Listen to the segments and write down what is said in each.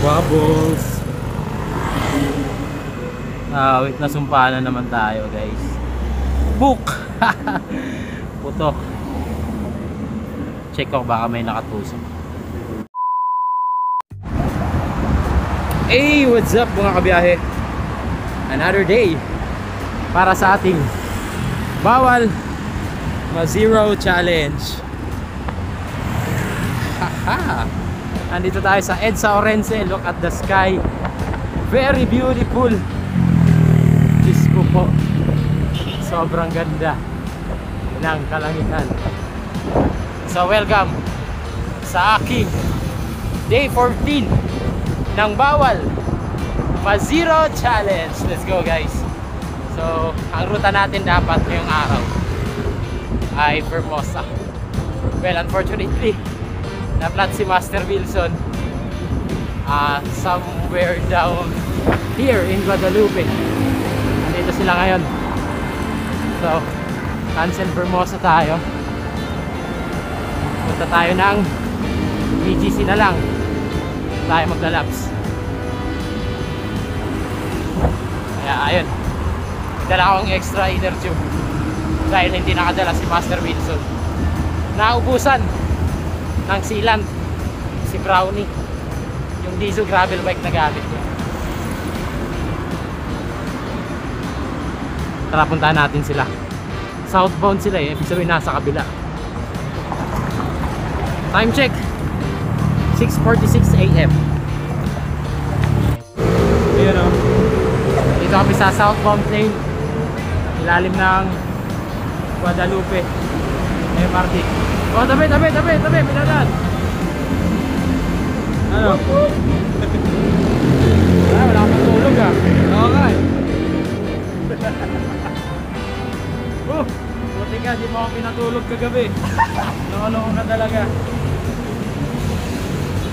Bubbles. Wait, nasumpaan na naman tayo guys. Book! Putok. Check ko baka may nakatusok. Hey, what's up mga kabiyahe? Another day para sa ating bawal ma-zero challenge. Haha. Andito tayo sa EDSA Orense. Look at the sky. Very beautiful. Diyos ko po. Sobrang ganda ng kalangitan. So welcome sa aking day 14 ng bawal ma-zero challenge. Let's go guys. So ang ruta natin dapat ngayong araw ay Vermosa. Well, unfortunately na-flat si Master Wilson somewhere down here in Guadalupe. Nandito sila ngayon. So cancel Vermosa tayo. Punta tayo ng BGC na lang tayo maglalabs. Kaya ayun, dala akong extra inner tube dahil hindi nakadala si Master Wilson. Naubusan ng sealant si Brownie, yung diesel gravel bike na gamit ko. Tara, puntahan natin sila. Southbound sila eh, ibig sabihin nasa kabila. Time check 6:46 AM. Ayun o, dito kami sa southbound lane, ilalim ng Guadalupe MRT. Oh, tabi, pinalan. Ano? Wala kang matulog ah. Okay. Buti ka, di mo ako pinatulog kagabi. Nakaloko ka talaga.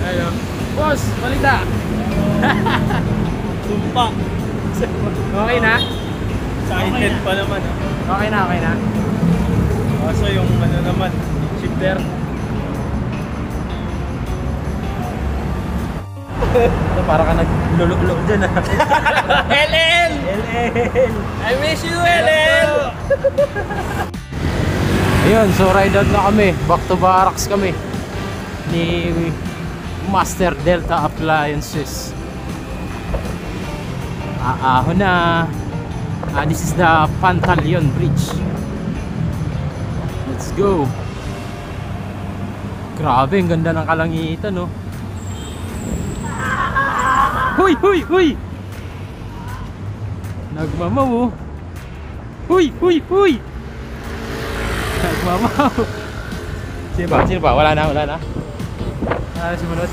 Ayun. Boss, balita. Sumpa. Okay na? Excited pa naman. Okay na. Kaso yung ano naman, shifter. Ito, para ka naglululo dyan ah. LL! I miss you, LL! Ayun, so ride out na kami. Back to barracks kami ni Master Delta Appliances. Ahon na. This is the Pantaleon Bridge. Let's go. Grabe, ang ganda ng kalangitan, no? Huy! Nagmamaw, oh. Huy! Nagmamaw. Sino ba? Wala na. Wala na sumunod.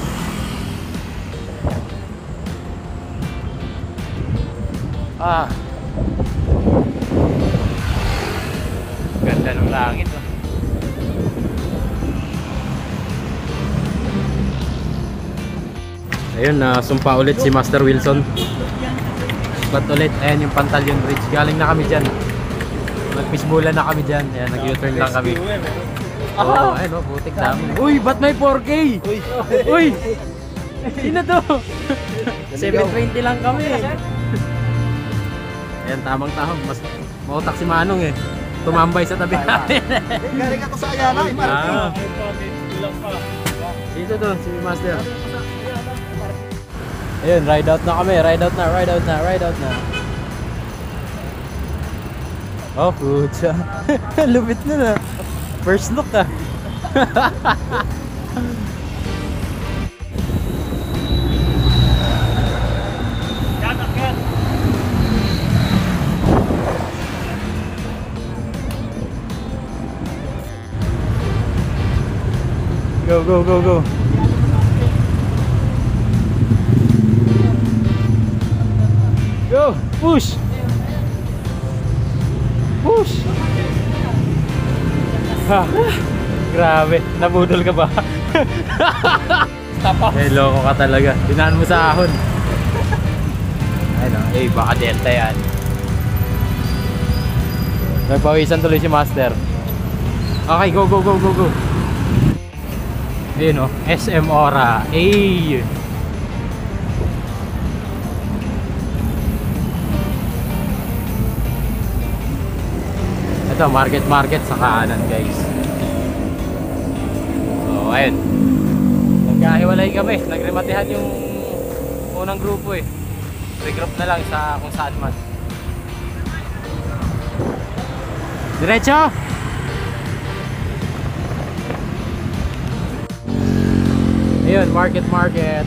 Ganda ng langit, oh. Ayun, sumpa ulit si Master Wilson. But ulit, ayan yung Pantaleon Bridge. Galing na kami dyan. Nagpisbulan na kami dyan. Ayan, nag-U-turn lang kami. Oh, ayun, oh, butik dami. Uy, ba't may 4K? Uy! Sino to? 720 lang kami. Ayan, tamang-tamang. Mas mautak si Manong eh. Tumambay sa tabi natin. Galing ako sa Ayala, Dito to, si Master. Ayun, ride out na kami. Ride out na. Oh, putya. Lupit na. First look ah. Go. Go, push. Ha, grabe, nabudol ka ba? Tapos. Loko ka talaga. Dinaan mo sa ahon. Ayun, baka delta yan. Nagpawisan tuloy si Master. Okay, go. Ayun, SM Ora. Ito, market sa kanan guys. So, ayun. Nagkahiwalay kami. Nagrematehan yung unang grupo eh. Regroup na lang sa kung saan man. Diretso! Ayun, market. Master,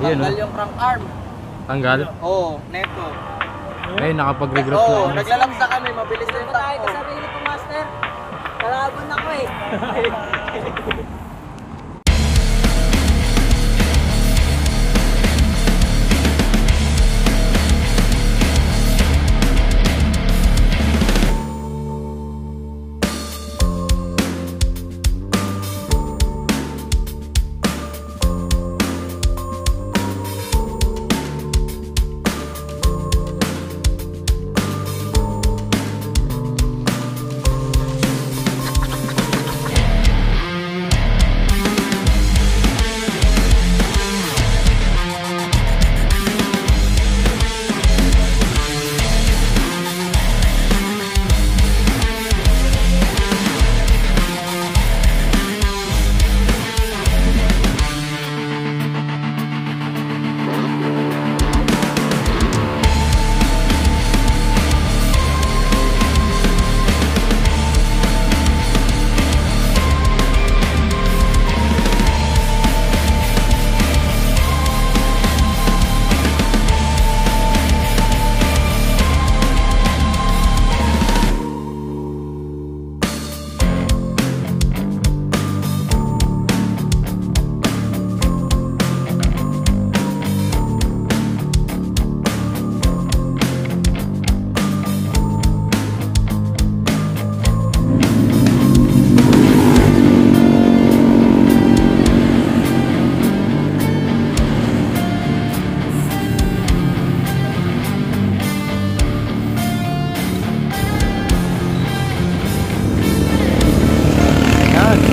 Ayun, tanggal oh. yung crank arm. Tanggal. Oo, neto. Ayun, nakapag-regroup na Oo, kami. naglalams na kami, mabilis na yung takbo. Tayo sarili ko, Master. Kalaban ako eh.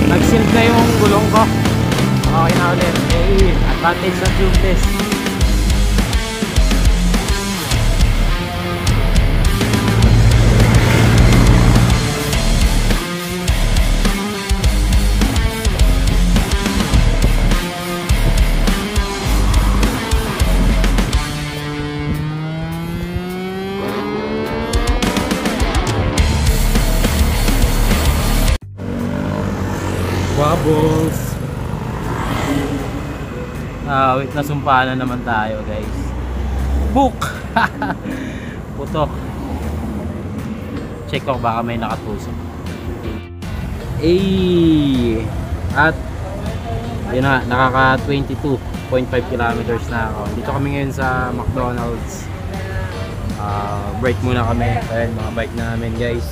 Nag-silk na yung gulong ko. Okay na ulit. Advantage ng tubeless. Bubbles. Wait, nasumpaan na naman tayo guys. Book. Putok. Check ko baka may nakatusok. At yun na, nakaka 22.5 kilometers na ako. Dito kami ngayon sa McDonald's. Break muna kami. Ayan, mga bike namin guys.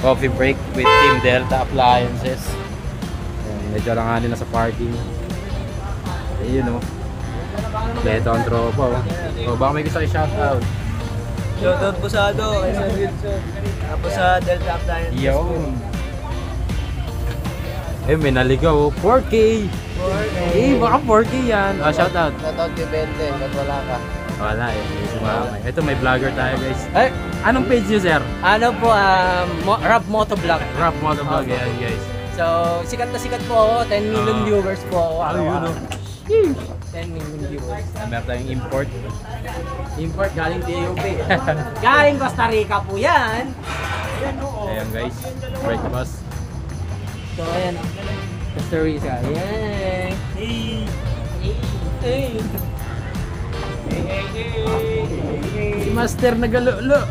Coffee break with Team Delta Appliances. Medyo lang nga nila sa parking. Ayun o. Beto ang tropa o. So baka may gusto kayo shoutout. Shoutout po sa kay Sir Wilson. Tapos sa Delta Appliances. Yun. May naligaw o. 4K. Baka 4K yan. Shoutout. Shoutout kay Bente, ba't wala ka? Wala eh. May sumamay. Ito may vlogger tayo guys. Anong page nyo sir? Ano po, Rob Motovlog. Rap Motovlog yan guys. So, sikat na sikat po ako. 10 million viewers po ako. Yun o. 10 million viewers. Meron tayong import. Import galing DOP. Galing Costa Rica po yan. Ayan guys. Breakfast. So, ayan. Costa Rica. Ayan. Hey. Si Master nagalulo.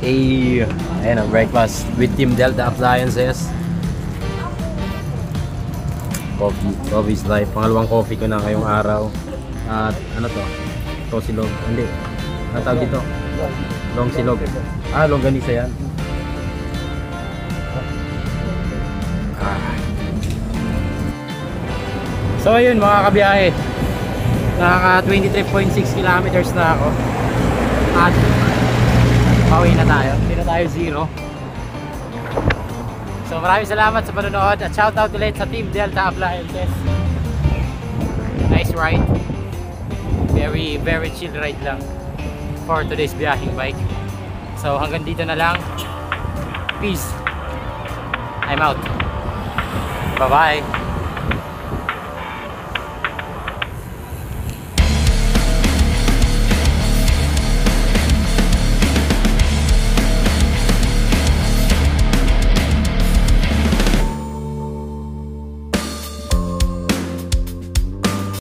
Ayan ang breakfast with Team Delta Appliances. Coffee's life. Pangalawang coffee ko na ngayong araw. At ano to? Tosilog. Hindi. Ano tawag dito? Long silog. Longganisa yan. So ayun mga kabiyahe. Nakaka 23.6 kilometers na ako. At pauwi na tayo. Hindi na tayo zero. So maraming salamat sa panonood at shoutout ulit sa Team Delta Appliances. Nice ride. Very, very chill ride lang for today's biyahing bike. So hanggang dito na lang. Peace. I'm out. Bye-bye.